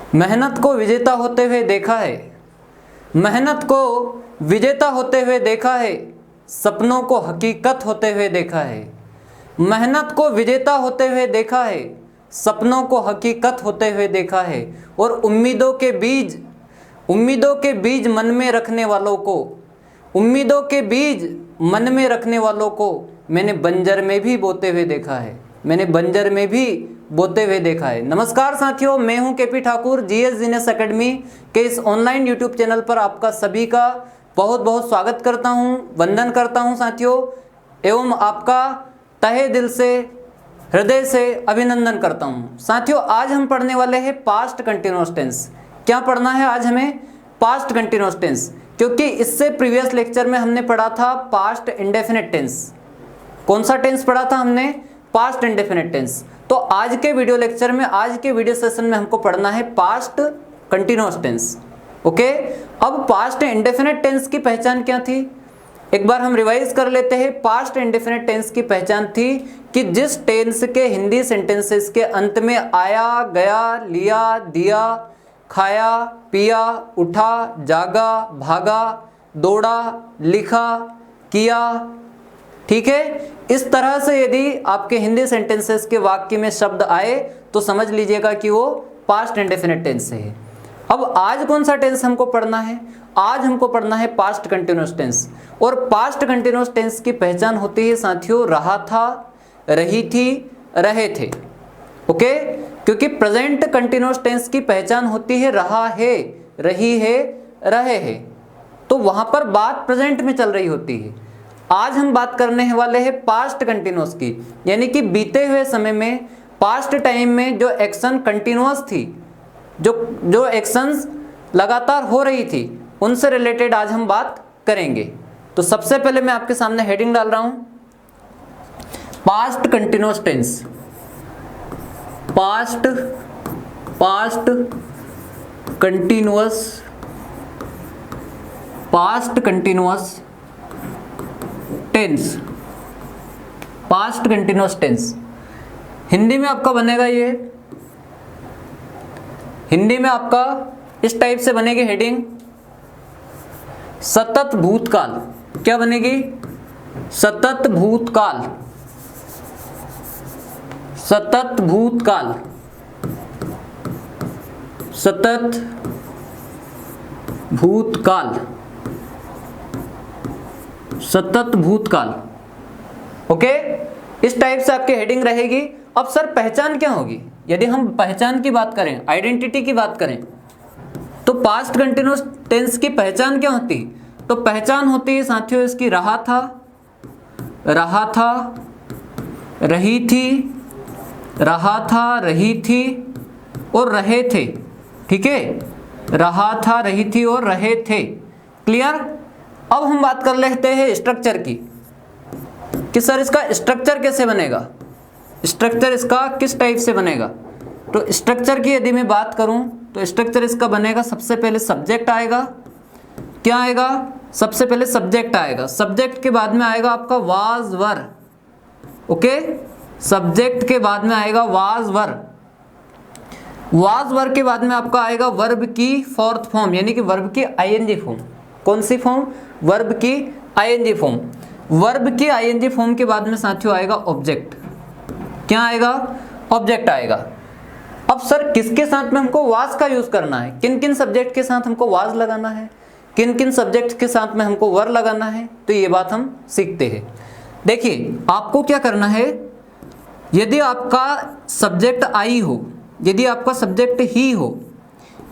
मेहनत को विजेता होते हुए देखा है, मेहनत को विजेता होते हुए देखा है, सपनों को हकीकत होते हुए देखा है। मेहनत को विजेता होते हुए देखा है, सपनों को हकीकत होते हुए देखा है। और उम्मीदों के बीज मन में रखने वालों को, उम्मीदों के बीज मन में रखने वालों को मैंने बंजर में भी बोते हुए देखा है, मैंने बंजर में भी बोते हुए देखा है। नमस्कार साथियों, मैं हूं KP Thakur. GS genius academy के इस ऑनलाइन यूट्यूब चैनल पर आपका सभी का बहुत बहुत स्वागत करता हूं, वंदन करता हूं साथियों, एवं आपका तहे दिल से, हृदय से अभिनंदन करता हूं। साथियों, आज हम पढ़ने वाले हैं पास्ट कंटिन्यूअस टेंस। क्या पढ़ना है आज हमें? पास्ट कंटिन्यूअस टेंस, क्योंकि इससे प्रीवियस लेक्चर में हमने पढ़ा था पास्ट इंडेफिनिट टेंस। कौन सा टेंस पढ़ा था हमने? Past indefinite tense. तो आज के वीडियो लेक्चर में, आज के वीडियो सेशन में हमको पढ़ना है पास्ट कंटिन्यूअस टेंस। ओके, अब पास्ट इंडेफिनिट टेंस की पहचान क्या थी? एक बार हम रिवाइज कर लेते हैं। पास्ट इंडेफिनिट टेंस की पहचान थी कि जिस टेंस के हिंदी सेंटेंसेस के अंत में आया, गया, लिया, दिया, खाया, पिया, उठा, जागा, भागा, दौड़ा, लिखा, किया, ठीक है। इस तरह से यदि आपके हिंदी सेंटेंसेस के वाक्य में शब्द आए तो समझ लीजिएगा कि वो पास्ट इंडेफिनिट टेंस है। अब आज कौन सा टेंस हमको पढ़ना है? आज हमको पढ़ना है पास्ट कंटिन्यूअस टेंस। और पास्ट कंटिन्यूअस टेंस की पहचान होती है साथियों, रहा था, रही थी, रहे थे। ओके, क्योंकि प्रेजेंट कंटिन्यूअस टेंस की पहचान होती है रहा है, रही है, रहे हैं, तो वहां पर बात प्रेजेंट में चल रही होती है। आज हम बात करने वाले हैं पास्ट कंटिन्यूअस की, यानी कि बीते हुए समय में, पास्ट टाइम में जो एक्शन कंटिन्यूअस थी, जो एक्शंस लगातार हो रही थी, उनसे रिलेटेड आज हम बात करेंगे। तो सबसे पहले मैं आपके सामने हेडिंग डाल रहा हूं, past continuous tense. Past continuous tense. Past continuous tense Hindi में आपका बनेगा, ये हिंदी में आपका इस टाइप से बनेगी हेडिंग, सतत भूतकाल। क्या बनेगी? सतत भूतकाल। सतत भूतकाल, सतत भूतकाल, सतत भूतकाल। ओके, इस टाइप से आपकी हेडिंग रहेगी। अब सर पहचान क्या होगी? यदि हम पहचान की बात करें, आइडेंटिटी की बात करें, तो पास्ट कंटिन्यूअस टेंस की पहचान क्या होती? तो पहचान होती है साथियों इसकी रहा था, रही थी, रहा था, रही थी और रहे थे। ठीक है, रहा था, रही थी और रहे थे। क्लियर? अब हम बात कर लेते हैं स्ट्रक्चर की, कि सर इसका स्ट्रक्चर कैसे बनेगा, स्ट्रक्चर इसका किस टाइप से बनेगा। तो स्ट्रक्चर की यदि मैं बात करूं तो स्ट्रक्चर इसका बनेगा, सबसे पहले सब्जेक्ट आएगा। क्या आएगा? सबसे पहले सब्जेक्ट आएगा। सब्जेक्ट के बाद में आएगा आपका वाज वर। ओके, सब्जेक्ट के बाद में आएगा वाज वर। वाज वर के बाद में आपका आएगा वर्ब की फोर्थ फॉर्म, यानी कि वर्ब की आईएनजी फॉर्म। कौन सी फॉर्म? वर्ब की आईएनजी फॉर्म। वर्ब की आईएनजी फॉर्म के बाद में साथियों आएगा ऑब्जेक्ट। क्या आएगा? ऑब्जेक्ट आएगा। अब सर किसके साथ में हमको वाज का यूज करना है? किन किन सब्जेक्ट के साथ हमको वाज लगाना है, किन किन सब्जेक्ट के साथ में हमको वर लगाना है, तो ये बात हम सीखते हैं। देखिए, आपको क्या करना है, यदि आपका सब्जेक्ट आई हो, यदि आपका सब्जेक्ट ही हो,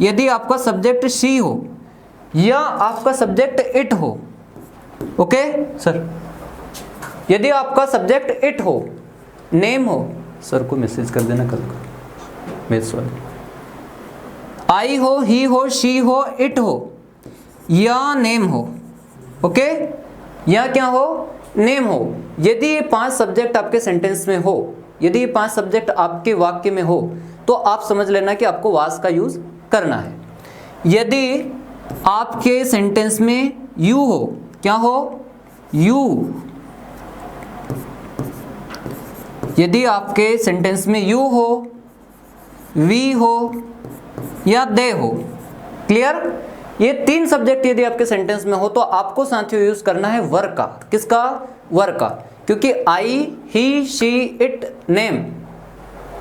यदि आपका सब्जेक्ट शी हो, या आपका सब्जेक्ट इट हो। ओके सर, यदि आपका सब्जेक्ट इट हो, नेम हो, सर को मैसेज कर देना कल को, मैं सॉरी, आई हो, ही हो, शी हो, इट हो, या नेम हो। ओके, या क्या हो? नेम हो। यदि ये 5 सब्जेक्ट आपके सेंटेंस में हो, यदि ये 5 सब्जेक्ट आपके वाक्य में हो, तो आप समझ लेना कि आपको वाज का यूज करना है। यदि आपके सेंटेंस में यू हो, क्या हो? यू। यदि आपके सेंटेंस में यू हो, वी हो या दे हो। क्लियर? ये तीन सब्जेक्ट यदि आपके सेंटेंस में हो तो आपको साथियों यूज करना है वर का। किसका? वर का। क्योंकि आई, ही, शी, इट, नेम,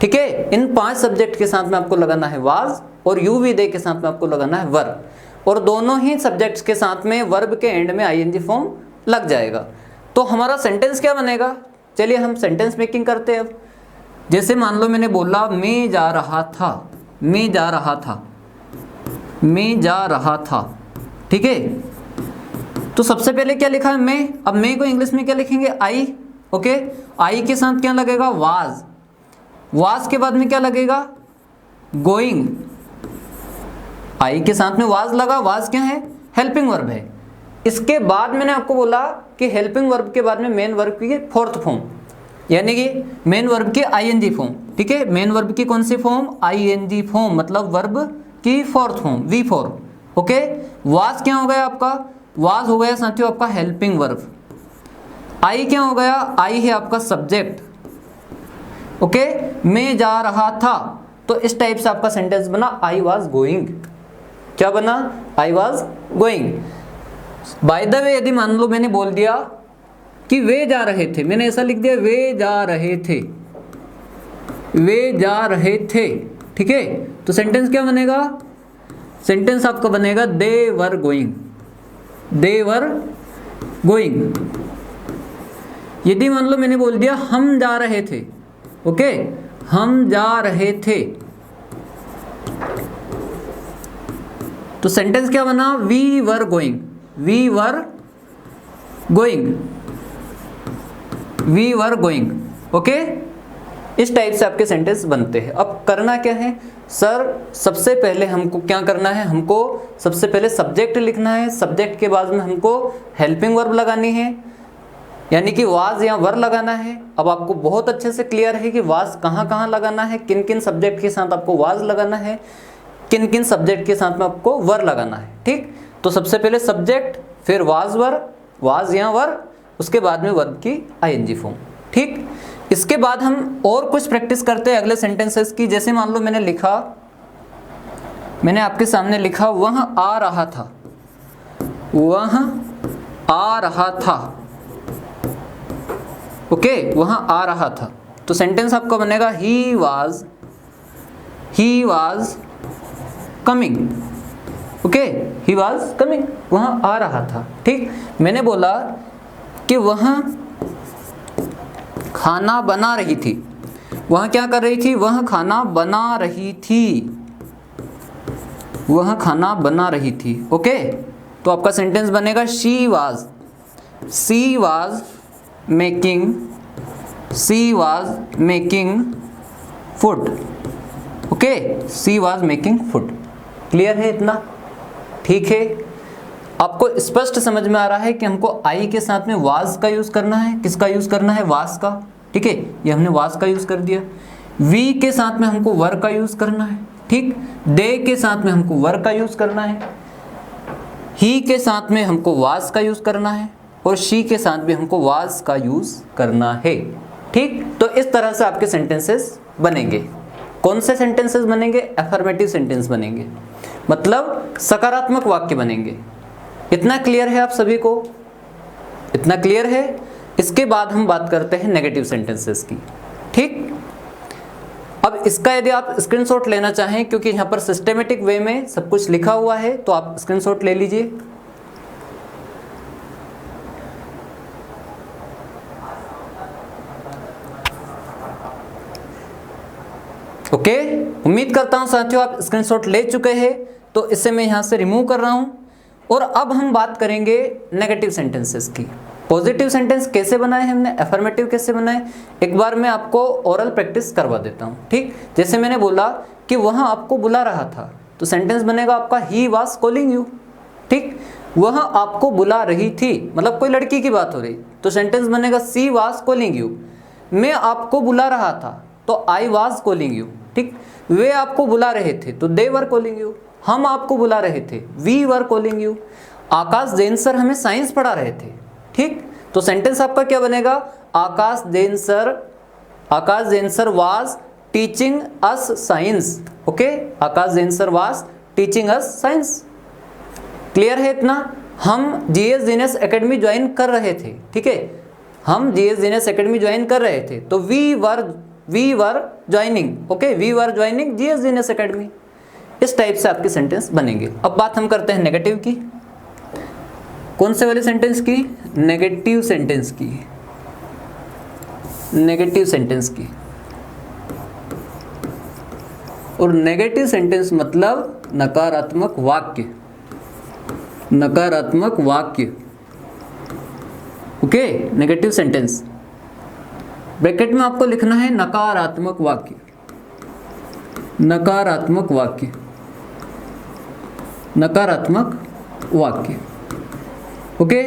ठीक है, इन 5 सब्जेक्ट के साथ में आपको लगाना है वाज, और यू वी दे के साथ में आपको लगाना है वर, और दोनों ही सब्जेक्ट्स के साथ में वर्ब के एंड में आईएनजी फॉर्म लग जाएगा। तो हमारा सेंटेंस क्या बनेगा? चलिए हम सेंटेंस मेकिंग करते हैं। अब जैसे मान लो मैंने बोला मैं जा रहा था, मैं जा रहा था, मैं जा रहा था, ठीक है। तो सबसे पहले क्या लिखा है? मैं। अब मैं को इंग्लिश में क्या लिखेंगे? आई। ओके, आई के साथ क्या लगेगा? वाज। वाज के बाद में क्या लगेगा? गोइंग। आई के साथ में वाज लगा। वाज क्या है? हेल्पिंग वर्ब है। इसके बाद मैंने आपको बोला कि हेल्पिंग वर्ब के बाद में मेन वर्ब की 4th फॉर्म, यानी कि मेन वर्ब की आईएनजी फॉर्म, ठीक है। मेन वर्ब की कौन सी फॉर्म? आईएनजी फॉर्म, मतलब वर्ब की 4th form, V4। Okay, was क्या हो गया आपका? वाज हो गया साथियों आपका हेल्पिंग वर्ब। आई क्या हो गया? आई है आपका सब्जेक्ट। ओके, मैं जा रहा था, तो इस टाइप से आपका सेंटेंस बना आई वाज गोइंग। क्या बना? I was going. By the way, यदि मान लो मैंने बोल दिया कि वे जा रहे थे, मैंने ऐसा लिख दिया वे जा रहे थे, वे जा रहे थे, ठीक है, तो सेंटेंस क्या बनेगा? सेंटेंस आपका बनेगा they were going, they were going. यदि मान लो मैंने बोल दिया हम जा रहे थे, ओके, हम जा रहे थे, तो सेंटेंस क्या बना? We were going, we were going, we were going. Okay, इस टाइप से आपके सेंटेंस बनते हैं। अब करना क्या है सर? सबसे पहले हमको क्या करना है? हमको सबसे पहले सब्जेक्ट लिखना है। सब्जेक्ट के बाद में हमको हेल्पिंग वर्ब लगानी है, यानी कि वाज या वर लगाना है। अब आपको बहुत अच्छे से क्लियर है कि वाज कहाँ कहाँ लगाना है, किन किन सब्जेक्ट के साथ आपको वाज लगाना है, किन किन सब्जेक्ट के साथ में आपको वर लगाना है, ठीक। तो सबसे पहले सब्जेक्ट, फिर वाज वर, वाज या वर, उसके बाद में वर्ब की आईएनजी फॉर्म, ठीक। इसके बाद हम और कुछ प्रैक्टिस करते हैं अगले सेंटेंसेस की। जैसे मान लो मैंने लिखा, मैंने आपके सामने लिखा वह आ रहा था, वह आ रहा था, ओके, वह आ रहा था, तो सेंटेंस आपका बनेगा he was coming, okay, he was coming, वह आ रहा था, ठीक। मैंने बोला कि वह खाना बना रही थी, वह क्या कर रही थी? वह खाना बना रही थी, वह खाना बना रही थी, ओके। तो आपका सेंटेंस बनेगा she was making food, okay, she was making food. Clear है इतना? ठीक है, आपको स्पष्ट समझ में आ रहा है कि हमको आई के साथ में वाज का यूज करना है। किसका यूज करना है? वाज का, ठीक है, ये हमने वाज का यूज कर दिया। वी के साथ में हमको वर का यूज करना है, ठीक। दे के साथ में हमको वर का यूज करना है, ही के साथ में हमको वाज का यूज करना है, और शी के साथ भी हमको वाज का यूज करना है, ठीक। तो इस तरह से आपके सेंटेंसेस बनेंगे। कौन से सेंटेंसेस बनेंगे? अफर्मेटिव सेंटेंस बनेंगे, मतलब सकारात्मक वाक्य बनेंगे। इतना क्लियर है आप सभी को? इतना क्लियर है? इसके बाद हम बात करते हैं नेगेटिव सेंटेंसेस की, ठीक। अब इसका यदि आप स्क्रीनशॉट लेना चाहें, क्योंकि यहाँ पर सिस्टेमेटिक वे में सब कुछ लिखा हुआ है, तो आप स्क्रीनशॉट ले लीजिए। ओके, उम्मीद करता हूं साथियों आप स्क्रीनशॉट ले चुके हैं, तो इसे मैं यहां से रिमूव कर रहा हूं। और अब हम बात करेंगे नेगेटिव सेंटेंसेस की। पॉजिटिव सेंटेंस कैसे बनाए हमने, अफर्मेटिव कैसे बनाए, एक बार मैं आपको ओरल प्रैक्टिस करवा देता हूं, ठीक। जैसे मैंने बोला कि वह आपको बुला रहा था, तो सेंटेंस बनेगा आपका ही वाज कॉलिंग यू, ठीक। वह आपको बुला रही थी, मतलब कोई लड़की की बात हो रही, तो सेंटेंस बनेगा सी वाज कॉलिंग यू। मैं आपको बुला रहा था, तो आई वाज कॉलिंग यू, ठीक। वे आपको बुला रहे थे, तो दे वर कॉलिंग यू। हम आपको बुला रहे थे, we were calling you. Akash Jain sir हमें साइंस पढ़ा रहे थे, ठीक। तो सेंटेंस आपका क्या बनेगा? Akash Jain sir was teaching us science. Okay, Akash Jain sir was teaching us science. Clear है इतना? हम जीएस जीनियस एकेडमी ज्वाइन कर रहे थे, ठीक है, हम जीएस जीनियस एकेडमी ज्वाइन कर रहे थे, तो we were joining, okay, we were joining GS genius academy. इस टाइप से आपके सेंटेंस बनेंगे। अब बात हम करते हैं नेगेटिव की। कौन से वाले सेंटेंस की? नेगेटिव सेंटेंस की, नेगेटिव सेंटेंस की। और नेगेटिव सेंटेंस मतलब नकारात्मक वाक्य, नकारात्मक वाक्य। ओके, नेगेटिव सेंटेंस ब्रैकेट में आपको लिखना है नकारात्मक वाक्य, नकारात्मक वाक्य, नकारात्मक वाक्य। ओके,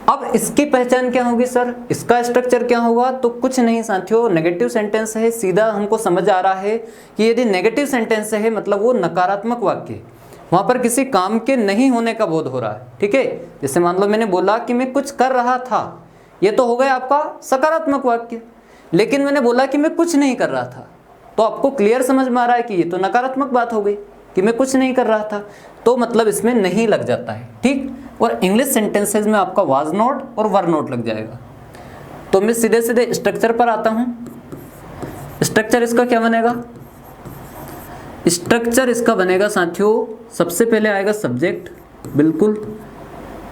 अब इसकी पहचान क्या होगी सर? इसका स्ट्रक्चर क्या होगा? तो कुछ नहीं साथियों, नेगेटिव सेंटेंस है, सीधा हमको समझ आ रहा है कि यदि नेगेटिव सेंटेंस है मतलब वो नकारात्मक वाक्य है, वहां पर किसी काम के नहीं होने का बोध हो रहा है, ठीक है। जैसे मान लो मैंने बोला कि मैं कुछ कर रहा था, ये तो हो गया आपका सकारात्मक वाक्य, लेकिन मैंने बोला कि मैं कुछ नहीं कर रहा था, तो आपको क्लियर समझ में आ रहा है कि ये तो नकारात्मक बात हो गई कि मैं कुछ नहीं कर रहा था, तो मतलब इसमें नहीं लग जाता है, ठीक। और इंग्लिश सेंटेंसेज में आपका वाज नॉट और वर नॉट लग जाएगा। तो मैं सीधे सीधे स्ट्रक्चर पर आता हूं। स्ट्रक्चर इसका क्या बनेगा? स्ट्रक्चर इसका बनेगा साथियों, सबसे पहले आएगा सब्जेक्ट, बिल्कुल।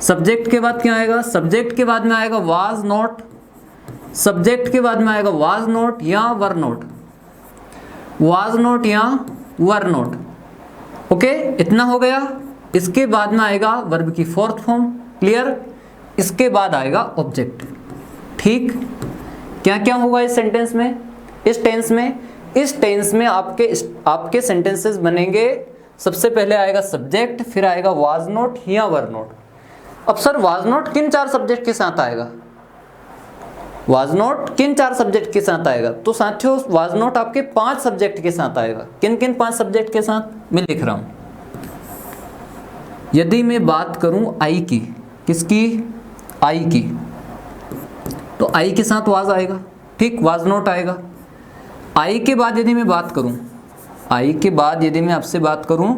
सब्जेक्ट के बाद क्या आएगा? सब्जेक्ट के बाद में आएगा वाज नॉट, सब्जेक्ट के बाद में आएगा वाज नॉट या वर नॉट, वाज नॉट या वर नॉट। ओके, इतना हो गया। इसके बाद में आएगा वर्ब की फोर्थ फॉर्म, क्लियर। इसके बाद आएगा ऑब्जेक्ट, ठीक। क्या क्या होगा इस सेंटेंस में, इस टेंस में? इस टेंस में आपके सेंटेंसेस बनेंगे, सबसे पहले आएगा सब्जेक्ट, फिर आएगा वाज नॉट या वर नॉट। अब सर वाज नॉट किन 4 सब्जेक्ट के साथ आएगा? वाज नॉट किन 4 सब्जेक्ट के साथ आएगा? तो साथियों वाज नॉट आपके 5 सब्जेक्ट के साथ आएगा। किन किन 5 सब्जेक्ट के साथ मैं लिख रहा हूं। यदि मैं बात करूं आई की, किसकी? आई की, तो आई के साथ वाज आएगा, ठीक, वाज नॉट आएगा। आई के बाद यदि मैं बात करूं, आई के बाद यदि मैं आपसे बात करूं,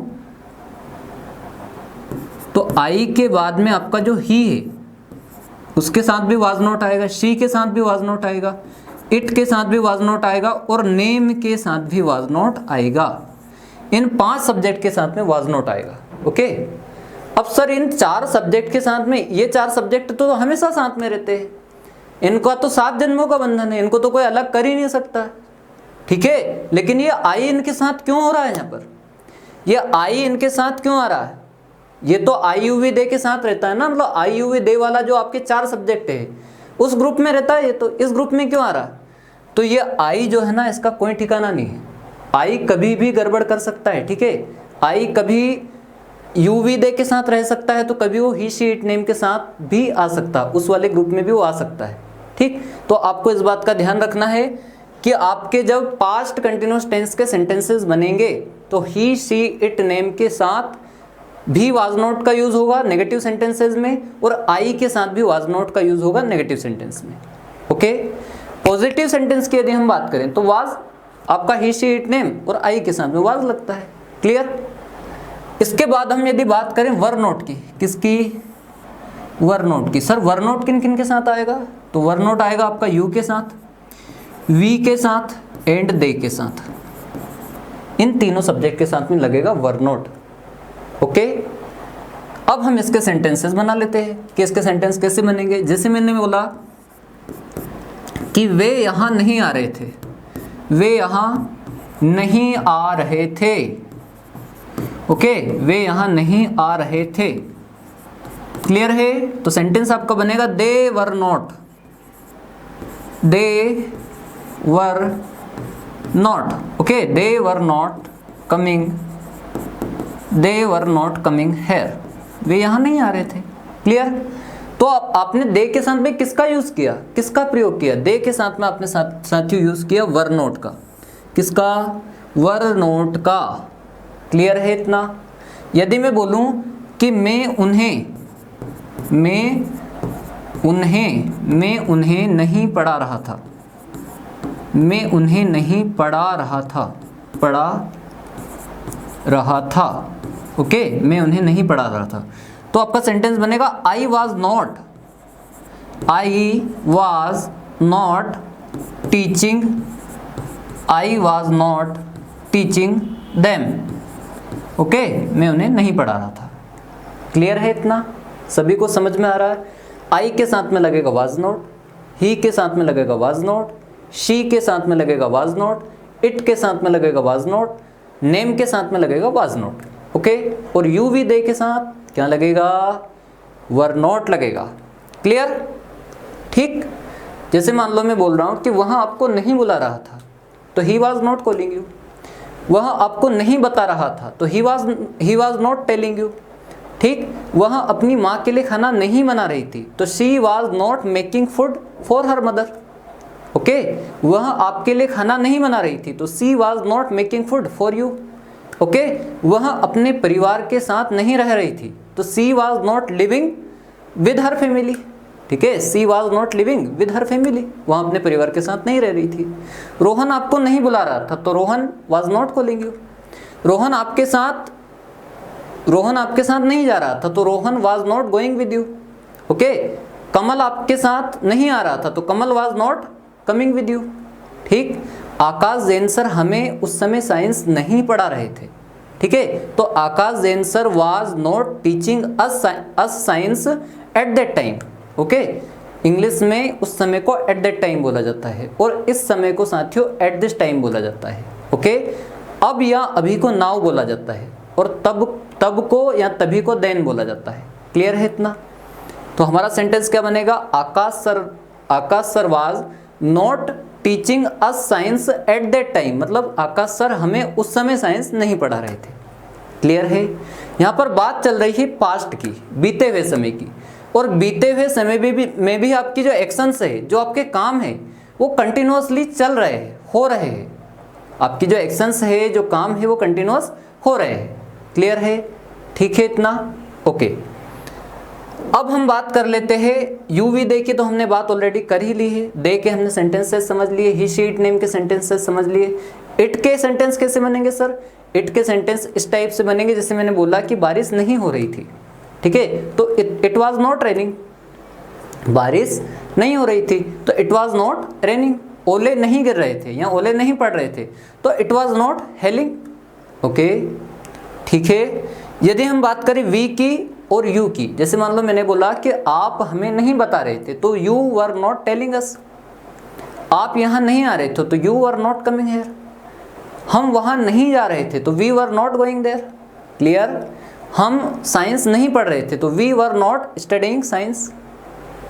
तो आई के बाद में आपका जो ही है उसके साथ भी वाज नॉट आएगा, शी के साथ भी वाज नॉट आएगा, इट के साथ भी वाज नॉट आएगा और नेम के साथ भी वाज नॉट आएगा। इन 5 सब्जेक्ट के साथ में वाज नॉट आएगा। ओके, अब सर इन 4 सब्जेक्ट के साथ में, ये 4 सब्जेक्ट तो हमेशा साथ में रहते हैं, इनका तो 7 जन्मों का बंधन है, इनको तो कोई अलग कर ही नहीं सकता, ठीक है। लेकिन ये आई इनके साथ क्यों हो रहा है? यहाँ पर ये आई इनके साथ क्यों आ रहा है? ये तो आई यू वी दे के साथ रहता है ना, मतलब आई यू वी दे वाला जो आपके 4 सब्जेक्ट है उस ग्रुप में रहता है, ये तो इस ग्रुप में क्यों आ रहा है? तो ये आई जो है ना, इसका कोई ठिकाना नहीं है, आई कभी भी गड़बड़ कर सकता है, ठीक है। आई कभी यू वी दे के साथ रह सकता है, तो कभी वो ही शी इट नेम के साथ भी आ सकता है, उस वाले ग्रुप में भी वो आ सकता है, ठीक। तो आपको इस बात का ध्यान रखना है कि आपके जब पास्ट कंटिन्यूअस टेंस के सेंटेंसेस बनेंगे तो ही शी इट नेम के साथ भी वाज नॉट का यूज होगा नेगेटिव सेंटेंसेस में, और आई के साथ भी वाज नॉट का यूज होगा नेगेटिव सेंटेंस में। ओके, पॉजिटिव सेंटेंस की यदि हम बात करें तो वाज आपका ही शी इट नेम और आई के साथ में वाज लगता है, क्लियर। इसके बाद हम यदि बात करें वर नॉट की, किसकी? वर नॉट की। सर वर नॉट किन किन के साथ आएगा? तो वर नॉट आएगा आपका यू के साथ, वी के साथ एंड दे के साथ। इन तीनों सब्जेक्ट के साथ में लगेगा वर नॉट। ओके, अब हम इसके सेंटेंसेस बना लेते हैं कि इसके सेंटेंस कैसे बनेंगे। जैसे मैंने बोला कि वे यहां नहीं आ रहे थे, वे यहां नहीं आ रहे थे। ओके, वे यहां नहीं आ रहे थे, क्लियर है। तो सेंटेंस आपका बनेगा they were not, they were not. Okay, they were not coming, they were not coming here, वे यहां नहीं आ रहे थे, क्लियर। तो आपने दे के साथ में किसका यूज किया, किसका प्रयोग किया? दे के साथ में आपने साथियों यूज किया वर नॉट का, किसका? वर नॉट का, क्लियर है इतना। यदि मैं बोलूं कि मैं उन्हें नहीं पढ़ा रहा था, मैं उन्हें नहीं पढ़ा रहा था। ओके, मैं उन्हें नहीं पढ़ा रहा था। तो आपका सेंटेंस बनेगा I was not teaching them. Okay, मैं उन्हें नहीं पढ़ा रहा था। क्लियर है? इतना सभी को समझ में आ रहा है? आई के साथ में लगेगा वाज नॉट, ही के साथ में लगेगा वाज नॉट, शी के साथ में लगेगा वाज नॉट, इट के साथ में लगेगा वाज नॉट, नेम के साथ में लगेगा वाज नॉट। ओके, और यू वी दे के साथ क्या लगेगा? वर नॉट लगेगा। क्लियर? ठीक। जैसे मान लो मैं बोल रहा हूँ कि वहाँ आपको नहीं बुला रहा था, तो he was not calling you. वहाँ आपको नहीं बता रहा था, तो he was not telling you. ठीक। वहाँ अपनी माँ के लिए खाना नहीं बना रही थी, तो she was not making food for her mother. Okay, वहाँ आपके लिए खाना नहीं बना रही थी, तो she was not making food for you. Okay, वहाँ अपने परिवार के साथ नहीं रह रही थी, तो she was not living with her family. ठीक है, she was not living with her family, वहाँ अपने परिवार के साथ नहीं रह रही थी। रोहन आपको नहीं बुला रहा था, तो Rohan was not calling you. Rohan आपके साथ नहीं जा रहा था, तो Rohan was not going with you. Okay, Kamal आपके साथ नहीं आ रहा था, तो Kamal was not coming with you. ठीक। आकाश जैन सर हमें उस समय साइंस नहीं पढ़ा रहे थे। ठीक है, तो Akash Jain sir was not teaching us science at that time. Okay, English में उस समय को एट दैट टाइम बोला जाता है, और इस समय को साथियों एट दिस टाइम बोला जाता है। ओके, अब या अभी को नाउ बोला जाता है, और तब को या तभी को देन बोला जाता है। क्लियर है इतना? तो हमारा सेंटेंस क्या बनेगा? Akash sir was not teaching us science at that time, मतलब आकाश सर हमें उस समय साइंस नहीं पढ़ा रहे थे। क्लियर है? यहाँ पर बात चल रही है पास्ट की, बीते हुए समय की, और बीते हुए समय में भी आपकी जो एक्शंस है, जो आपके काम है, वो कंटिन्यूअसली चल रहे हैं, हो रहे हैं। आपकी जो एक्शंस है, जो काम है, वो कंटिन्यूअस हो रहे हैं। क्लियर है? ठीक है इतना? ओके, अब हम बात कर लेते हैं यू वी दे की। तो हमने बात ऑलरेडी कर ही ली है। दे के हमने सेंटेंसेस समझ लिए, ही शी इट नेम के सेंटेंसेस समझ लिए। इट के सेंटेंस कैसे बनेंगे सर? इट के सेंटेंस इस टाइप से बनेंगे, जैसे मैंने बोला कि बारिश नहीं हो रही थी। ठीक है, तो इट वाज नॉट रेनिंग, बारिश नहीं हो रही थी, तो इट वाज नॉट रेनिंग। ओले नहीं गिर रहे थे या ओले नहीं पड़ रहे थे, तो it was not hailing. Okay, ठीक है। यदि हम बात करें वी की और यू की, जैसे मान लो मैंने बोला कि आप हमें नहीं बता रहे थे, तो you were not telling us. आप यहाँ नहीं आ रहे थे, तो you were not coming here. हम वहाँ नहीं जा रहे थे, तो we were not going there. Clear? हम साइंस नहीं पढ़ रहे थे, तो we were not studying science.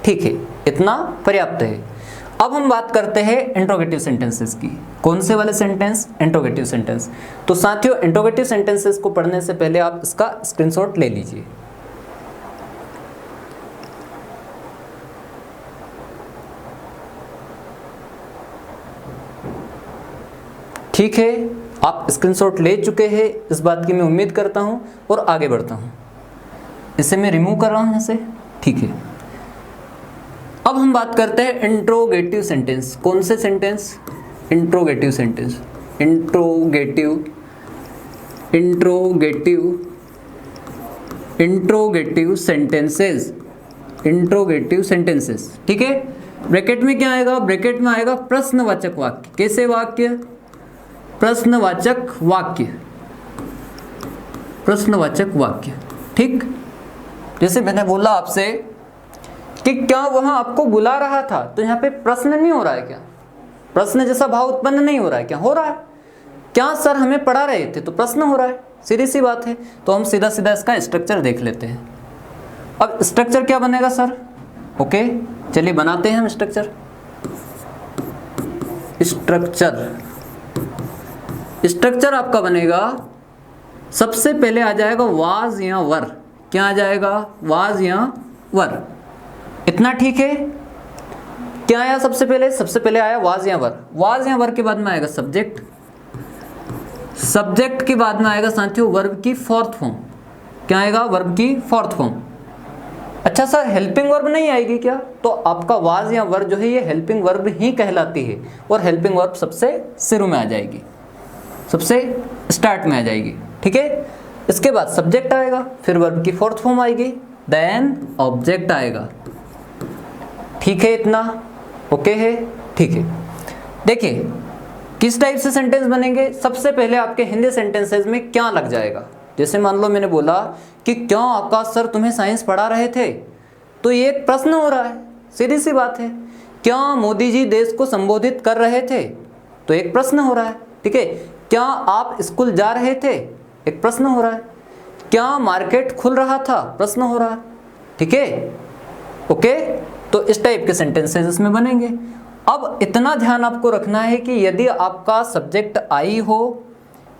ठीक है, इतना पर्याप्त है। अब हम बात करते हैं इंट्रोगेटिव सेंटेंसेस की। कौन से वाले सेंटेंस? Interrogative sentence. तो साथियों, इंट्रोगेटिव सेंटेंसेस को पढ़ने से पहले आप इसका स्क्रीनशॉट ले लीजिए। ठीक है, आप स्क्रीनशॉट ले चुके हैं, इस बात की मैं उम्मीद करता हूं, और आगे बढ़ता हूं। इसे मैं रिमूव कर रहा हूं यहाँ से। ठीक है, अब हम बात करते हैं इंट्रोगेटिव सेंटेंस। कौन से sentence? Interrogative sentence. Interrogative sentences. ठीक है, ब्रैकेट में क्या आएगा? ब्रैकेट में आएगा प्रश्नवाचक वाक्य। कैसे वाक्य? प्रश्नवाचक वाक्य। ठीक। जैसे मैंने बोला आपसे कि क्या वहां आपको बुला रहा था, तो यहाँ पे प्रश्न नहीं हो रहा है क्या? प्रश्न जैसा भाव उत्पन्न नहीं हो रहा है क्या? हो रहा है। क्या सर हमें पढ़ा रहे थे, तो प्रश्न हो रहा है। सीधी सी बात है। तो हम सीधा सीधा इसका स्ट्रक्चर देख लेते हैं। अब स्ट्रक्चर क्या बनेगा सर? ओके, चलिए बनाते हैं हम स्ट्रक्चर। स्ट्रक्चर आपका बनेगा, सबसे पहले आ जाएगा वाज या वर। क्या आ जाएगा? वाज या वर। इतना ठीक है? क्या आया सबसे पहले? सबसे पहले आया वाज या वर। वाज या वर के बाद में आएगा सब्जेक्ट। सब्जेक्ट के बाद में आएगा साथियों वर्ब की फोर्थ फॉर्म। क्या आएगा? वर्ब की फोर्थ फॉर्म। अच्छा सर हेल्पिंग वर्ब नहीं आएगी क्या? तो आपका वाज या वर जो है ये हेल्पिंग वर्ब ही कहलाती है और हेल्पिंग वर्ब सबसे शुरू में आ जाएगी, सबसे स्टार्ट में आ जाएगी, ठीक है। इसके बाद सब्जेक्ट आएगा, फिर वर्ब की फोर्थ फॉर्म आएगी, देन ऑब्जेक्ट आएगा, ठीक है। इतना ओके है, ठीक है। देखिए किस टाइप से सेंटेंस बनेंगे। सबसे पहले आपके हिंदी सेंटेंसेस में क्या लग जाएगा। जैसे मान लो मैंने बोला कि क्यों आकाश सर तुम्हें साइंस पढ़ा रहे थे, तो ये एक प्रश्न हो रहा है, सीधी सी बात है। क्या मोदी जी देश को संबोधित कर रहे थे, तो एक प्रश्न हो रहा है, ठीक है। क्या आप स्कूल जा रहे थे, एक प्रश्न हो रहा है। क्या मार्केट खुल रहा था, प्रश्न हो रहा है, ठीक है, ओके। तो इस टाइप के सेंटेंसेस इसमें बनेंगे। अब इतना ध्यान आपको रखना है कि यदि आपका सब्जेक्ट आई हो,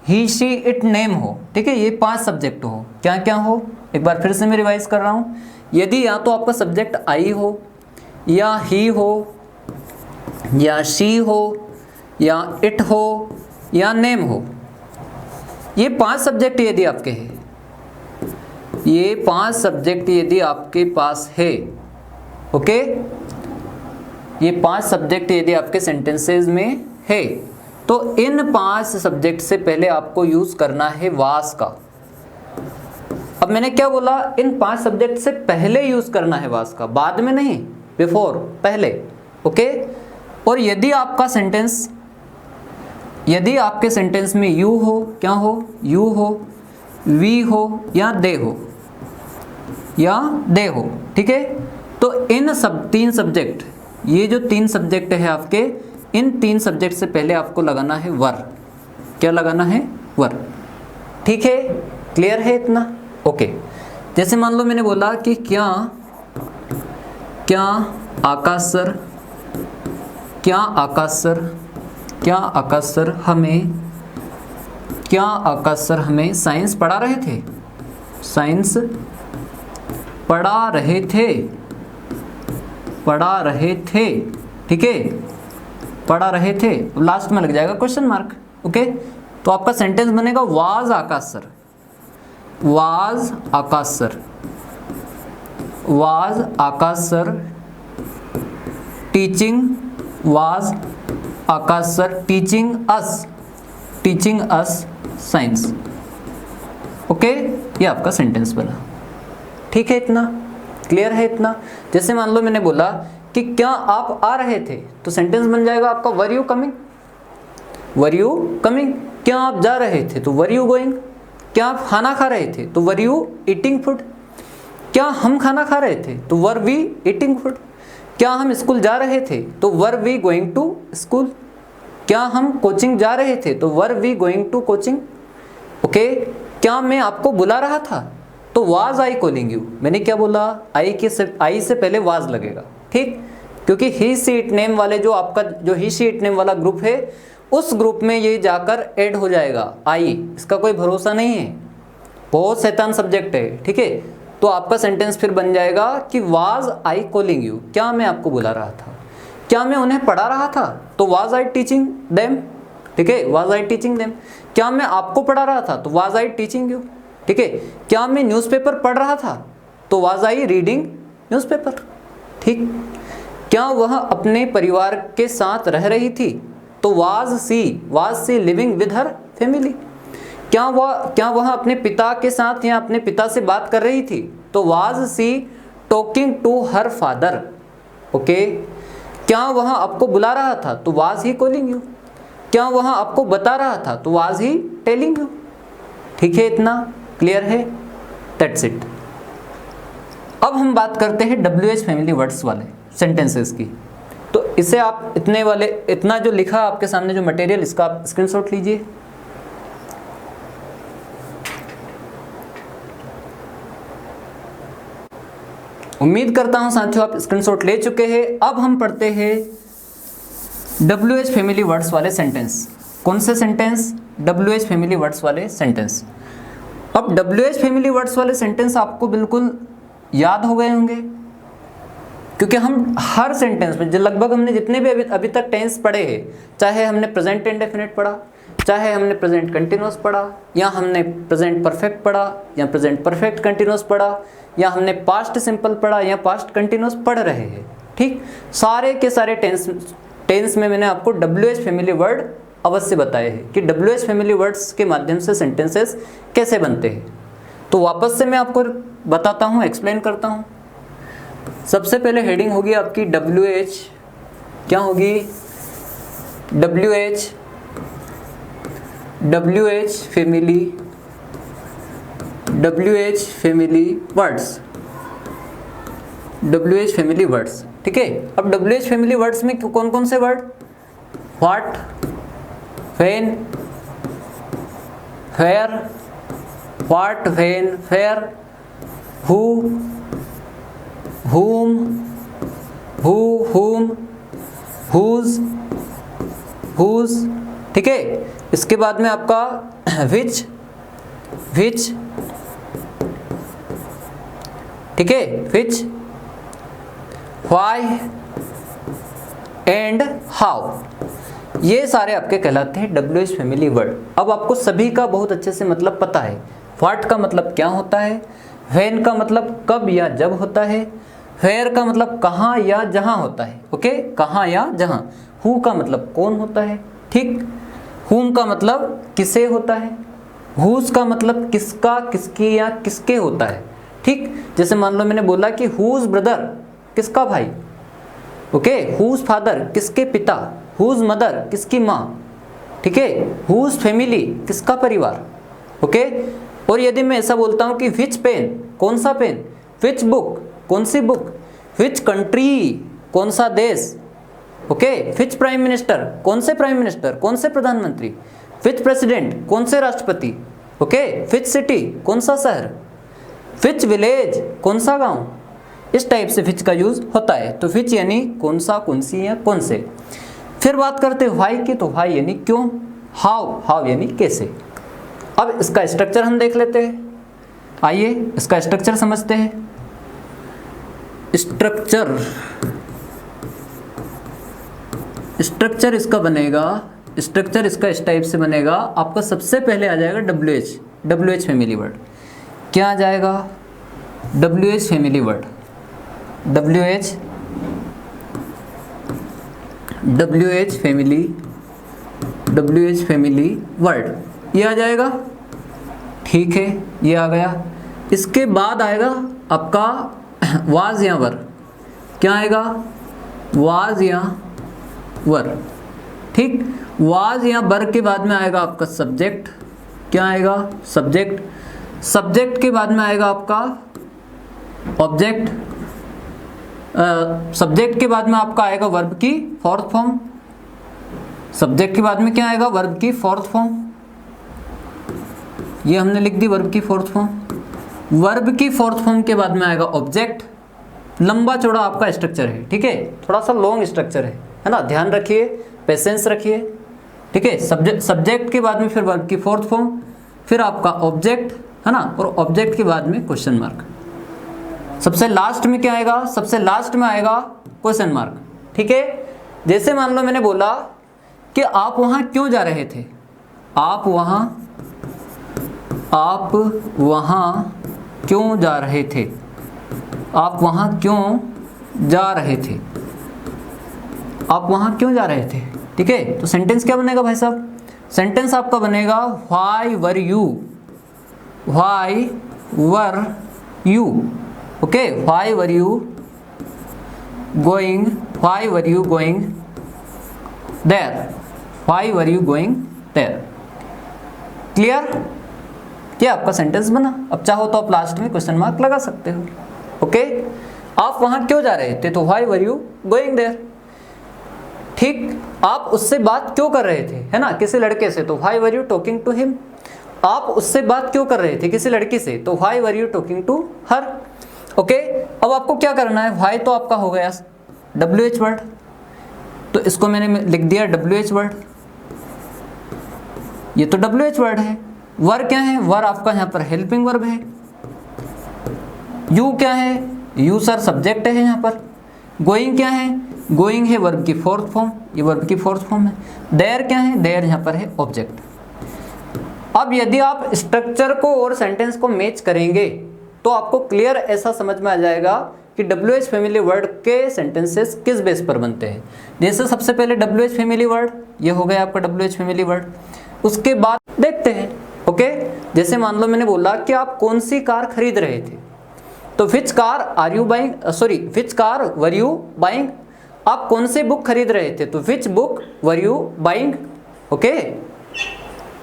ही शी इट नेम हो, ठीक है, ये 5 सब्जेक्ट हो, क्या क्या हो, एक बार फिर से मैं रिवाइज कर रहा हूँ। यदि या तो आपका सब्जेक्ट आई हो, या ही हो, या शी हो, या इट हो, या नेम हो, ये 5 सब्जेक्ट यदि आपके हैं, ये 5 सब्जेक्ट यदि आपके पास है, ओके, ये 5 सब्जेक्ट यदि आपके सेंटेंसेस में है, तो इन 5 सब्जेक्ट से पहले आपको यूज करना है वास का। अब मैंने क्या बोला, इन 5 सब्जेक्ट से पहले यूज करना है वास का, बाद में नहीं, बिफोर, पहले, ओके। और यदि आपका सेंटेंस, यदि आपके सेंटेंस में यू हो, क्या हो, यू हो, वी हो, या दे हो, या दे हो, ठीक है। तो इन 3 सब्जेक्ट, ये जो 3 सब्जेक्ट है आपके, इन 3 सब्जेक्ट से पहले आपको लगाना है वर। क्या लगाना है, वर, ठीक है, क्लियर है इतना, ओके। जैसे मान लो मैंने बोला कि क्या आकाश सर, क्या आकाश सर, क्या आकाश सर हमें, क्या आकाश सर हमें साइंस पढ़ा रहे थे, साइंस पढ़ा रहे थे, पढ़ा रहे थे, ठीक है, पढ़ा रहे थे, लास्ट में लग जाएगा क्वेश्चन मार्क, ओके। तो आपका सेंटेंस बनेगा was Akash sir, was Akash sir, was Akash sir teaching, was Akash sir teaching us science, okay. ये आपका सेंटेंस बना, ठीक है, इतना क्लियर है इतना। जैसे मान लो मैंने बोला कि क्या आप आ रहे थे, तो सेंटेंस बन जाएगा आपका were you coming, were you coming. क्या आप जा रहे थे, तो वर यू गोइंग। क्या आप खाना खा रहे थे, तो वर यू ईटिंग फूड। क्या हम खाना खा रहे थे, तो वर वी ईटिंग फूड। क्या हम स्कूल जा रहे थे, तो were we going to school. क्या हम कोचिंग जा रहे थे, तो were we going to coaching, okay. क्या मैं आपको बुला रहा था, तो वाज आई कॉलिंग यू। मैंने क्या बोला, आई से पहले वाज लगेगा, ठीक, क्योंकि ही सी इट नेम वाले जो आपका जो ही सी इट नेम वाला ग्रुप है, उस ग्रुप में ये जाकर ऐड हो जाएगा आई। इसका कोई भरोसा नहीं है, बहुत शैतान सब्जेक्ट है, ठीक है। तो आपका सेंटेंस फिर बन जाएगा कि वाज आई कॉलिंग यू, क्या मैं आपको बुला रहा था। क्या मैं उन्हें पढ़ा रहा था, तो वाज आई टीचिंग देम, ठीक है, वाज आई टीचिंग देम। क्या मैं आपको पढ़ा रहा था, तो वाज आई टीचिंग यू, ठीक है। क्या मैं न्यूज़पेपर पढ़ रहा था, तो वाज आई रीडिंग न्यूज़पेपर, ठीक। क्या वह अपने परिवार के साथ रह रही थी, तो was she living with her family. क्या वह अपने पिता के साथ या अपने पिता से बात कर रही थी, तो was she talking to her father, okay. क्या वह आपको बुला रहा था, तो वाज ही कॉलिंग यू। क्या वह आपको बता रहा था, तो वाज ही टेलिंग यू, ठीक है, इतना क्लियर है, दैट्स इट। अब हम बात करते हैं WH फैमिली वर्ड्स वाले सेंटेंसेस की। तो इसे आप इतना जो लिखा आपके सामने जो मटेरियल, इसका आप स्क्रीनशॉट लीजिए। उम्मीद करता हूं साथियों आप स्क्रीनशॉट ले चुके हैं। अब हम पढ़ते हैं WH फैमिली वर्ड्स वाले सेंटेंस। कौन से सेंटेंस, WH फैमिली वर्ड्स वाले सेंटेंस। अब WH फैमिली वर्ड्स वाले सेंटेंस आपको बिल्कुल याद हो गए होंगे, क्योंकि हम हर सेंटेंस में लगभग हमने जितने भी अभी तक टेंस पढ़े हैं, चाहे हमने प्रेजेंट इंडेफिनिट पढ़ा, चाहे हमने प्रेजेंट कंटिन्यूअस पढ़ा, या हमने प्रेजेंट परफेक्ट पढ़ा, या प्रेजेंट परफेक्ट कंटिन्यूअस पढ़ा, या हमने पास्ट सिंपल पढ़ा, या पास्ट कंटिन्यूअस पढ़ रहे हैं, ठीक, सारे के सारे टेंस में मैंने आपको WH फैमिली वर्ड अवश्य बताए हैं कि WH फैमिली वर्ड्स के माध्यम से सेंटेंसेस कैसे बनते हैं। तो वापस से मैं आपको बताता हूँ, एक्सप्लेन करता हूँ। सबसे पहले हेडिंग होगी आपकी WH, क्या होगी, WH फैमिली वर्ड्स, ठीक है। अब WH फैमिली वर्ड्स में कौन कौन से word, what, when, where, what, when, where, who, whom, whom, whose, ठीक है। इसके बाद में आपका which, ठीक है, which, why एंड हाउ, ये सारे आपके कहलाते हैं WH फैमिली वर्ड। अब आपको सभी का बहुत अच्छे से मतलब पता है। व्हाट का मतलब क्या होता है, व्हेन का मतलब कब या जब होता है, वेयर का मतलब कहाँ या जहाँ होता है, ओके, कहाँ या जहाँ, हु का मतलब कौन होता है, ठीक, हुम का मतलब किसे होता है, हुज का मतलब किसका, किसकी या किसके होता है, ठीक। जैसे मान लो मैंने बोला कि हुज ब्रदर, किसका भाई, ओके, हुज फादर, किसके पिता, हुज मदर, किसकी माँ, ठीक है, हुज फैमिली, किसका परिवार, ओके। और यदि मैं ऐसा बोलता हूँ कि विच पेन, कौन सा पेन, विच बुक, कौन सी बुक, विच कंट्री, कौन सा देश, ओके, विच प्राइम मिनिस्टर, कौन से प्राइम मिनिस्टर, कौन से प्रधानमंत्री, विच प्रेसिडेंट, कौन से राष्ट्रपति, ओके, विच सिटी, कौन सा शहर, विच विलेज, कौन सा गांव, इस टाइप से विच का यूज होता है। तो विच यानी कौन सा, कौन सी या कौन से। फिर बात करते हैं व्हाई की, तो व्हाई यानी क्यों, हाउ यानी कैसे। अब इसका स्ट्रक्चर हम देख लेते हैं, आइए इसका स्ट्रक्चर समझते हैं। स्ट्रक्चर इसका बनेगा, स्ट्रक्चर इसका इस टाइप से बनेगा। आपका सबसे पहले आ जाएगा WH फैमिली वर्ड। क्या आ जाएगा, WH family word, WH family word, ये आ जाएगा, ठीक है, ये आ गया। इसके बाद आएगा आपका वाज या वर, क्या आएगा, वाज या वर, ठीक। वाज या वर के बाद में आएगा आपका सब्जेक्ट, क्या आएगा, सब्जेक्ट के बाद में आएगा आपका ऑब्जेक्ट, सब्जेक्ट के बाद में आपका आएगा वर्ब की फोर्थ फॉर्म, सब्जेक्ट के बाद में क्या आएगा, वर्ब की फोर्थ फॉर्म, ये हमने लिख दी वर्ब की फोर्थ फॉर्म। वर्ब की फोर्थ फॉर्म के बाद में आएगा ऑब्जेक्ट। लंबा चौड़ा आपका स्ट्रक्चर है, ठीक है, थोड़ा सा लॉन्ग स्ट्रक्चर है ना, ध्यान रखिए, पेशेंस रखिए, ठीक है। सब्जेक्ट के बाद में फिर वर्ब की फोर्थ फॉर्म, फिर आपका ऑब्जेक्ट, है ना, और ऑब्जेक्ट के बाद में क्वेश्चन मार्क। सबसे लास्ट में क्या आएगा, सबसे लास्ट में आएगा क्वेश्चन मार्क, ठीक है। जैसे मान लो मैंने बोला कि आप वहां क्यों जा रहे थे, आप वहां क्यों जा रहे थे, आप वहां क्यों जा रहे थे, आप वहां क्यों जा रहे थे, ठीक है। तो सेंटेंस क्या बनेगा भाई साहब, सेंटेंस आपका बनेगा why were you, okay, why were you going there, clear. क्या आपका सेंटेंस बना। अब चाहो तो आप लास्ट में क्वेश्चन मार्क लगा सकते हो, ओके। आप वहां क्यों जा रहे थे, तो why were you going there, ठीक। आप उससे बात क्यों कर रहे थे, है ना, किसी लड़के से, तो why were you talking to him. आप उससे बात क्यों कर रहे थे, किसी लड़की से, तो why were you talking to her, okay. अब आपको क्या करना है, व्हाई तो आपका हो गया WH वर्ड, तो इसको मैंने लिख दिया WH वर्ड, ये तो WH वर्ड है। वर क्या है, वर आपका यहाँ पर हेल्पिंग वर्ब है। यू क्या है, यू सर सब्जेक्ट है यहाँ पर। गोइंग क्या है, गोइंग है वर्ब की फोर्थ फॉर्म, ये वर्ब की फोर्थ फॉर्म है। देयर क्या है, देयर यहाँ पर है ऑब्जेक्ट। अब यदि आप स्ट्रक्चर को और सेंटेंस को मैच करेंगे तो आपको क्लियर ऐसा समझ में आ जाएगा कि WH फैमिली वर्ड के सेंटेंसेस किस बेस पर बनते हैं। जैसे सबसे पहले WH फैमिली वर्ड, ये हो गया आपका WH फैमिली वर्ड। उसके बाद देखते हैं, ओके। जैसे मान लो मैंने बोला कि आप कौन सी कार खरीद रहे थे, तो which car are you buying, sorry which car were you buying. आप कौन से बुक खरीद रहे थे, तो which book were you buying, okay.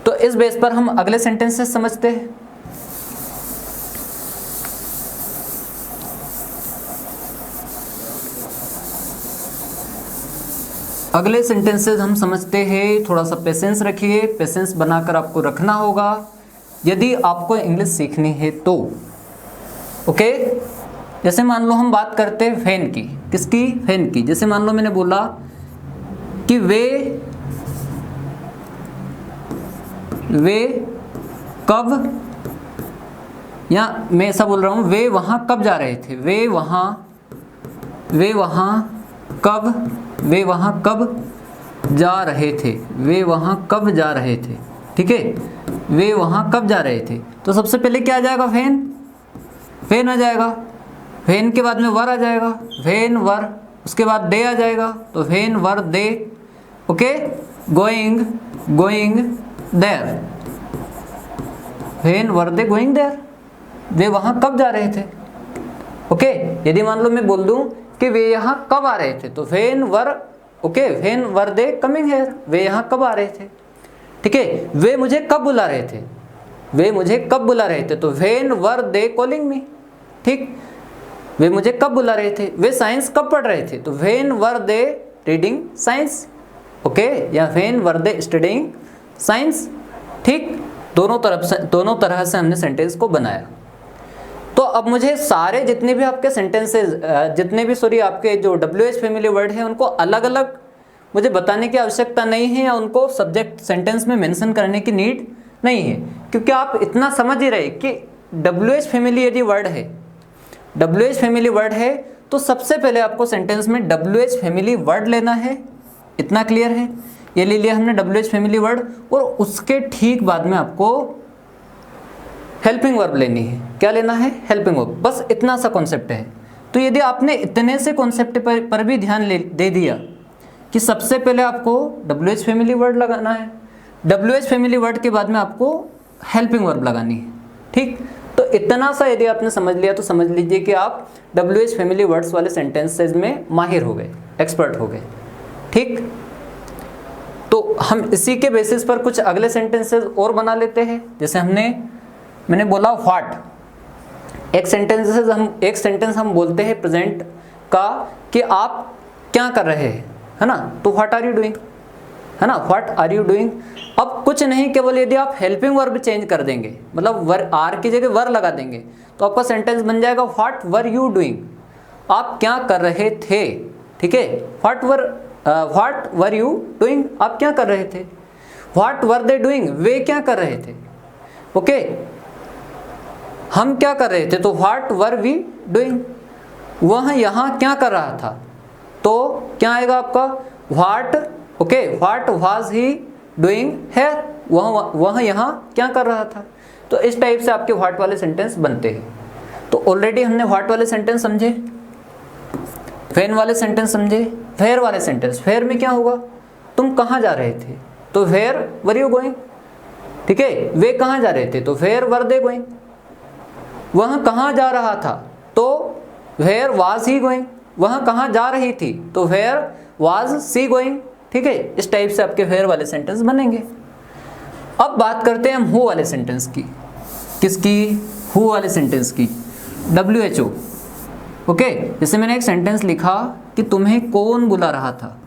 तो इस बेस पर हम अगले सेंटेंसेस समझते हैं। अगले सेंटेंसेस हम समझते हैं, थोड़ा सा पेशेंस रखिए, पेशेंस बनाकर आपको रखना होगा यदि आपको इंग्लिश सीखनी है तो, ओके। जैसे मान लो हम बात करते हैं फैन की, किसकी, फैन की। जैसे मान लो मैंने बोला कि वे कब, या मैं ऐसा बोल रहा हूँ, वे वहाँ कब जा रहे थे, वे वहाँ कब जा रहे थे, वे वहाँ कब जा रहे थे, ठीक है। वे वहाँ कब जा रहे थे, तो सबसे पहले क्या आ जाएगा, फैन आ जाएगा। फैन के बाद में वर आ जाएगा, फैन वर। उसके बाद दे आ जाएगा, तो when were they, okay. Going there, when were they going there, वे वहाँ कब जा रहे थे, ओके। यदि मान लो मैं बोल दूं कि वे यहाँ कब आ रहे थे, तो when were, okay, when were they coming here, वे यहाँ कब आ रहे थे, ठीक है। वे मुझे कब बुला रहे थे, तो when were they calling me, ठीक। वे मुझे कब बुला रहे थे, वे साइंस कब पढ़ रहे थे, तो when were they reading science, okay, या when were they studying science, ठीक। दोनों तरह से हमने सेंटेंस को बनाया। तो अब मुझे सारे जितने भी आपके सेंटेंसेस, आपके जो WH फैमिली वर्ड है उनको अलग अलग मुझे बताने की आवश्यकता नहीं है, या उनको सब्जेक्ट सेंटेंस में मेंशन करने की नीड नहीं है, क्योंकि आप इतना समझ ही रहे कि WH फैमिली यदि वर्ड है, WH फैमिली वर्ड है, तो सबसे पहले आपको सेंटेंस में WH फैमिली वर्ड लेना है। इतना क्लियर है, ये ले लिया हमने WH फैमिली वर्ड, और उसके ठीक बाद में आपको हेल्पिंग वर्ब लेनी है। क्या लेना है, हेल्पिंग वर्ब। बस इतना सा कॉन्सेप्ट है। तो यदि आपने इतने से कॉन्सेप्ट पर भी ध्यान दे दिया कि सबसे पहले आपको WH फैमिली वर्ड लगाना है, WH फैमिली वर्ड के बाद में आपको हेल्पिंग वर्ब लगानी है, ठीक। तो इतना सा यदि आपने समझ लिया तो समझ लीजिए कि आप WH फैमिली वर्ड्स वाले सेंटेंसेस में माहिर हो गए, एक्सपर्ट हो गए, ठीक। तो हम इसी के बेसिस पर कुछ अगले सेंटेंसेस और बना लेते हैं। जैसे मैंने बोला व्हाट, एक सेंटेंस हम बोलते हैं प्रेजेंट का कि आप क्या कर रहे हैं, है ना, तो व्हाट आर यू डूइंग, है ना, व्हाट आर यू डूइंग। अब कुछ नहीं, केवल यदि आप हेल्पिंग वर्ब चेंज कर देंगे, मतलब आर की जगह वर लगा देंगे, तो आपका सेंटेंस बन जाएगा व्हाट वर यू डूइंग, आप क्या कर रहे थे, ठीक है। व्हाट वर यू डूइंग, आप क्या कर रहे थे। व्हाट वर दे डूइंग, वे क्या कर रहे थे, ओके। हम क्या कर रहे थे, तो व्हाट वर वी डूइंग, वह यहाँ क्या कर रहा था, तो क्या आएगा आपका what, okay, what was he doing here, वह यहाँ क्या कर रहा था। तो इस टाइप से आपके व्हाट वाले सेंटेंस बनते हैं। तो ऑलरेडी हमने व्हाट वाले सेंटेंस समझे, व्हेन वाले सेंटेंस समझे, वेयर वाले सेंटेंस। वेयर में क्या होगा, तुम कहाँ जा रहे थे, तो वेयर वर यू गोइंग, ठीक है। वे कहाँ जा रहे थे, तो वेयर वर दे गोइंग। वह कहाँ जा रहा था, तो वेयर वाज ही गोइंग। वह कहाँ जा रही थी, तो वेयर वाज सी गोइंग, ठीक है। इस टाइप से आपके वेयर वाले सेंटेंस बनेंगे। अब बात करते हैं हम हु वाले सेंटेंस की। किसकी, हु वाले सेंटेंस की, WHO, ओके। जैसे मैंने एक सेंटेंस लिखा कि तुम्हें कौन बुला रहा था,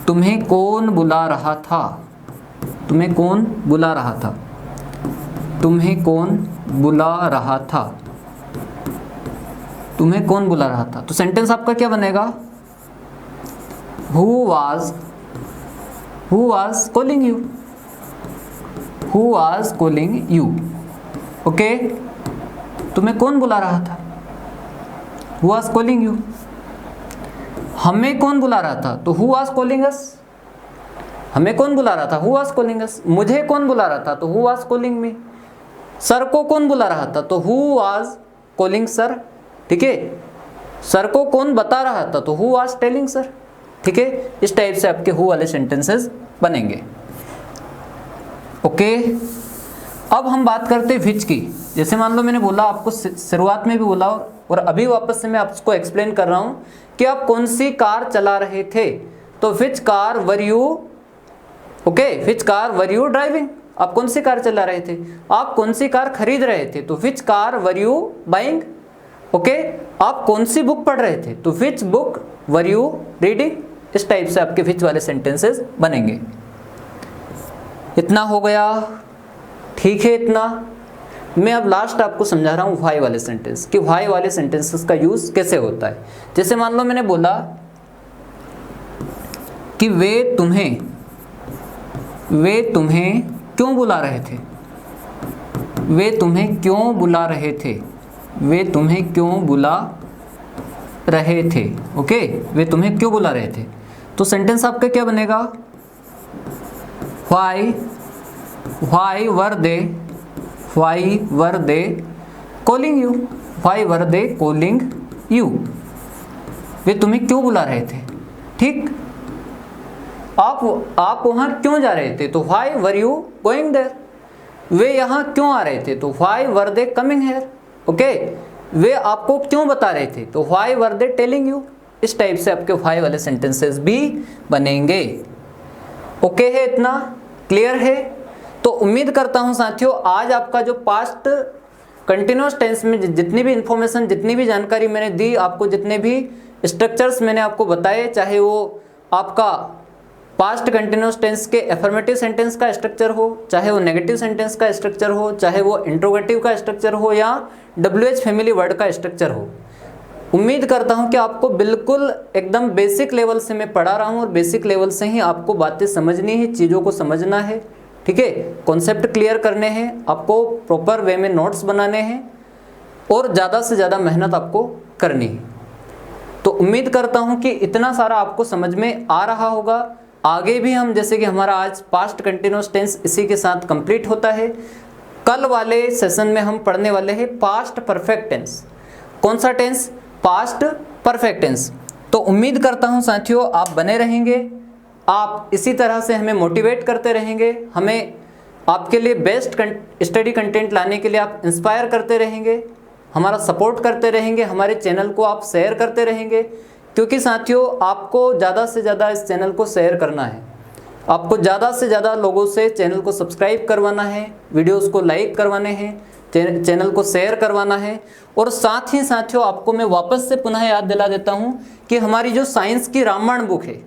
तुम्हें कौन बुला रहा था, तुम्हें कौन बुला रहा था, तुम्हें कौन बुला रहा था, तुम्हें कौन बुला रहा था। तो सेंटेंस आपका क्या बनेगा, who was calling you, who was calling you, okay. तुम्हें कौन बुला रहा था, हु वाज कॉलिंग यू। हमें कौन बुला रहा था, तो हु वाज कॉलिंग अस, हमें कौन बुला रहा था? Who was calling us. मुझे कौन बुला रहा था? तो who was calling me. Sir को कौन बुला रहा था? तो हु वाज कॉलिंग सर। ठीक है। सर को कौन बता रहा था? तो हु वाज टेलिंग सर। ठीक है। इस टाइप से आपके हु वाले सेंटेंसेस बनेंगे। ओके। अब हम बात करते हैं विच की। जैसे मान लो मैंने बोला, आपको शुरुआत में भी बोला और अभी वापस से मैं आपको एक्सप्लेन कर रहा हूं कि आप कौन सी कार चला रहे थे। तो which car were you, okay, which car were you driving. आप कौन सी कार चला रहे थे? आप कौन सी कार खरीद रहे थे? तो which car were you buying. Okay. आप कौन सी बुक पढ़ रहे थे? तो which book were you reading. इस टाइप से आपके विच वाले सेंटेंसेस बनेंगे। इतना हो गया, ठीक है। इतना मैं अब लास्ट आपको समझा रहा हूँ व्हाई वाले सेंटेंस, कि व्हाई वाले सेंटेंसेस का यूज कैसे होता है। जैसे मान लो मैंने बोला कि वे तुम्हें क्यों बुला रहे थे। वे तुम्हें क्यों बुला रहे थे। वे तुम्हें क्यों बुला रहे थे। ओके। वे तुम्हें क्यों बुला रहे थे। तो सेंटेंस आपका क्या बनेगा? Why were they calling you. Why were they calling you. वे तुम्हें क्यों बुला रहे थे। ठीक। आप वहां क्यों जा रहे थे? तो why were you going there. वे यहाँ क्यों आ रहे थे? तो why were they coming here. Okay. वे आपको क्यों बता रहे थे? तो why were they telling you. इस टाइप से आपके व्हाई वाले सेंटेंसेस भी बनेंगे। ओके है? इतना क्लियर है? तो उम्मीद करता हूं साथियों आज आपका जो पास्ट कंटिन्यूअस टेंस में जितनी भी इंफॉर्मेशन, जितनी भी जानकारी मैंने दी आपको, जितने भी स्ट्रक्चर्स मैंने आपको बताए, चाहे वो आपका पास्ट कंटिन्यूअस टेंस के एफर्मेटिव सेंटेंस का स्ट्रक्चर हो, चाहे वो नेगेटिव सेंटेंस का स्ट्रक्चर हो, चाहे वो इंट्रोगेटिव का स्ट्रक्चर हो या WH फैमिली वर्ड का स्ट्रक्चर हो, उम्मीद करता हूं कि आपको बिल्कुल एकदम बेसिक लेवल से मैं पढ़ा रहा हूं और बेसिक लेवल से ही आपको बातें समझनी है, चीज़ों को समझना है। ठीक है। कॉन्सेप्ट क्लियर करने हैं, आपको प्रॉपर वे में नोट्स बनाने हैं और ज़्यादा से ज़्यादा मेहनत आपको करनी है। तो उम्मीद करता हूं कि इतना सारा आपको समझ में आ रहा होगा। आगे भी हम, जैसे कि हमारा आज पास्ट कंटिन्यूअस टेंस इसी के साथ कंप्लीट होता है। कल वाले सेशन में हम पढ़ने वाले हैं पास्ट परफेक्ट टेंस। कौन सा टेंस? Past perfect tense. तो उम्मीद करता हूं साथियों आप बने रहेंगे, आप इसी तरह से हमें मोटिवेट करते रहेंगे, हमें आपके लिए बेस्ट स्टडी कंटेंट लाने के लिए आप इंस्पायर करते रहेंगे, हमारा सपोर्ट करते रहेंगे, हमारे चैनल को आप शेयर करते रहेंगे। क्योंकि साथियों आपको ज़्यादा से ज़्यादा इस चैनल को शेयर करना है, आपको ज़्यादा से ज़्यादा लोगों से चैनल को सब्सक्राइब करवाना है, वीडियोस को लाइक करवाने हैं, चैनल को शेयर करवाना है। और साथ ही साथियों आपको मैं वापस से पुनः याद दिला देता हूँ कि हमारी जो साइंस की रामायण बुक है,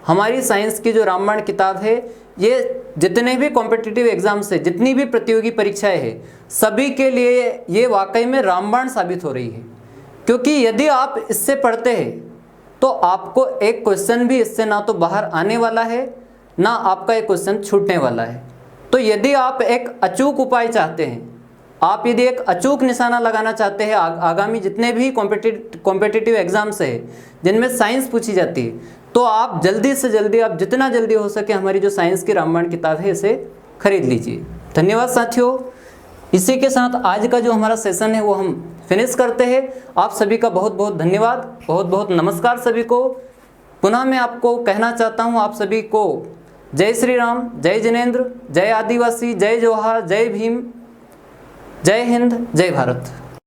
हमारी साइंस की जो रामायण किताब है, ये जितने भी कॉम्पिटिटिव एग्जाम्स है, जितनी भी प्रतियोगी परीक्षाएं हैं, सभी के लिए ये वाकई में रामबाण साबित हो रही है। क्योंकि यदि आप इससे पढ़ते हैं तो आपको एक क्वेश्चन भी इससे ना तो बाहर आने वाला है, ना आपका एक क्वेश्चन छूटने वाला है। तो यदि आप एक अचूक उपाय चाहते हैं, आप यदि एक अचूक निशाना लगाना चाहते हैं आगामी जितने भी कॉम्पिटिटिव एग्जाम्स है जिनमें साइंस पूछी जाती है, तो आप जल्दी से जल्दी, आप जितना जल्दी हो सके हमारी जो साइंस की रामायण किताब है इसे खरीद लीजिए। धन्यवाद साथियों। इसी के साथ आज का जो हमारा सेशन है वो हम फिनिश करते हैं। आप सभी का बहुत बहुत धन्यवाद, बहुत बहुत नमस्कार सभी को। पुनः मैं आपको कहना चाहता हूँ आप सभी को जय श्री राम, जय जिनेंद्र, जय आदिवासी, जय जोहार, जय भीम, जय हिंद, जय भारत।